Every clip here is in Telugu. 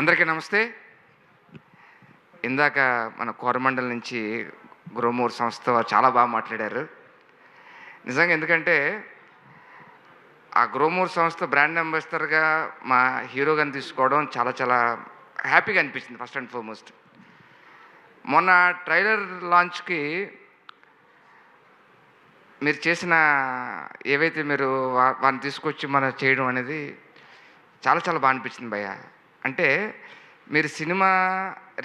అందరికీ నమస్తే. ఇందాక మన కోరమండల్ నుంచి గ్రోమోర్ సంస్థ వారు చాలా బాగా మాట్లాడారు. నిజంగా ఎందుకంటే ఆ గ్రోమోర్ సంస్థ బ్రాండ్ అంబాసిడర్‌గా మా హీరో గారిని తీసుకోవడం చాలా చాలా హ్యాపీగా అనిపించింది ఫస్ట్ అండ్ ఫార్మోస్ట్. మొన్న ట్రైలర్ లాంచ్‌కి మీరు చేసిన ఏవైతే మీరు వారిని తీసుకొచ్చి మనం చేయడం అనేది చాలా చాలా బాగా అనిపించింది భయ్యా. అంటే మీరు సినిమా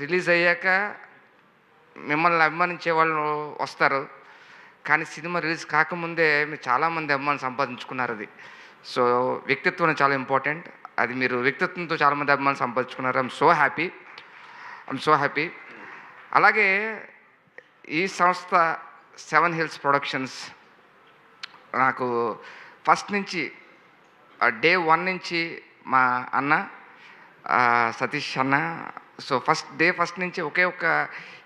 రిలీజ్ అయ్యాక మిమ్మల్ని అభిమానించే వాళ్ళు వస్తారు. కానీ సినిమా రిలీజ్ కాకముందే మీరు చాలామంది అభిమానులు సంపాదించుకున్నారు అది. సో వ్యక్తిత్వం చాలా ఇంపార్టెంట్. అది మీరు వ్యక్తిత్వంతో చాలామంది అభిమానులు సంపాదించుకున్నారు. I'm so happy. అలాగే ఈ సంస్థ 7 హిల్స్ ప్రొడక్షన్స్ నాకు ఫస్ట్ నుంచి డే 1 నుంచి మా అన్న సతీష్ అన్న. సో ఫస్ట్ నుంచి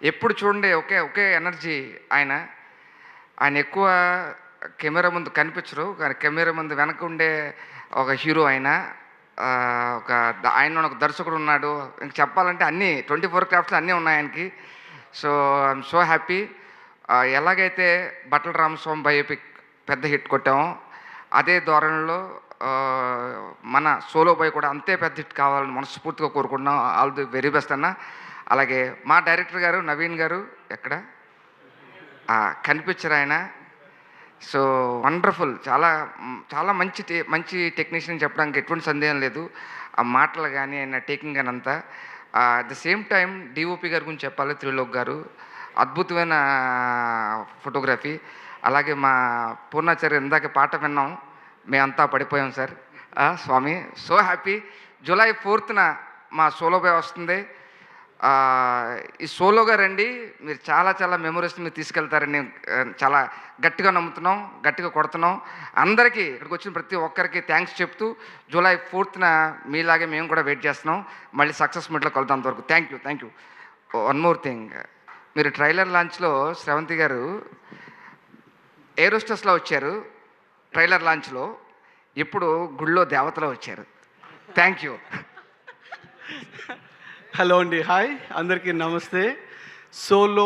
ఎప్పుడు చూడండి ఒకే ఎనర్జీ ఆయన ఎక్కువ కెమెరా ముందు కనిపించరు, కానీ కెమెరా ముందు వెనక ఉండే ఒక హీరో ఆయన. ఆయన ఒక దర్శకుడు ఉన్నాడు. ఇంక చెప్పాలంటే అన్నీ 24 క్రాఫ్ట్స్ అన్నీ ఉన్నాయి ఆయనకి. So I'm so happy. ఎలాగైతే బట్టల రామస్వామి బయోపిక్ పెద్ద హిట్ కొట్టామో అదే ధోరణిలో మన సోలో బాయ్ కూడా అంతే పెద్ద హిట్ కావాలని మనస్ఫూర్తిగా కోరుకుంటున్నాం. ఆల్ ది వెరీ బెస్ట్ అన్న. అలాగే మా డైరెక్టర్ గారు నవీన్ గారు ఎక్కడ కనిపించరు ఆయన. So wonderful. చాలా చాలా మంచి టెక్నీషియన్ చెప్పడానికి ఎటువంటి సందేహం లేదు. ఆ మాటలు కానీ ఆయన టేకింగ్ కానీ అంతా. At the same time DOP గారి గురించి చెప్పాలి. త్రిలోక్ గారు అద్భుతమైన ఫోటోగ్రఫీ. అలాగే మా పూర్ణాచార్య ఇందాక పాట విన్నాం, మేమంతా పడిపోయాం సార్. స్వామి సో హ్యాపీ. జూలై 4న మా సోలో బాయ్ వస్తుంది. ఈ సోలోగా రండి, మీరు చాలా చాలా మెమరీస్ మీరు తీసుకెళ్తారని చాలా గట్టిగా నమ్ముతున్నాం, గట్టిగా కొడుతున్నాం. అందరికీ ఇక్కడికి వచ్చిన ప్రతి ఒక్కరికి థ్యాంక్స్ చెప్తూ జూలై 4న మీలాగే మేము కూడా వెయిట్ చేస్తున్నాం. మళ్ళీ సక్సెస్ మీట్లో కలుద్దాం. అంతవరకు thank you. One more thing, మీరు ట్రైలర్ లాంచ్లో శ్రవంతి గారు ఏరోస్టెస్లో వచ్చారు ట్రైలర్ లాంచ్లో. ఇప్పుడు గుళ్ళో దేవతలో వచ్చారు. Thank you. హలో అండి, హాయ్ అందరికీ నమస్తే. సోలో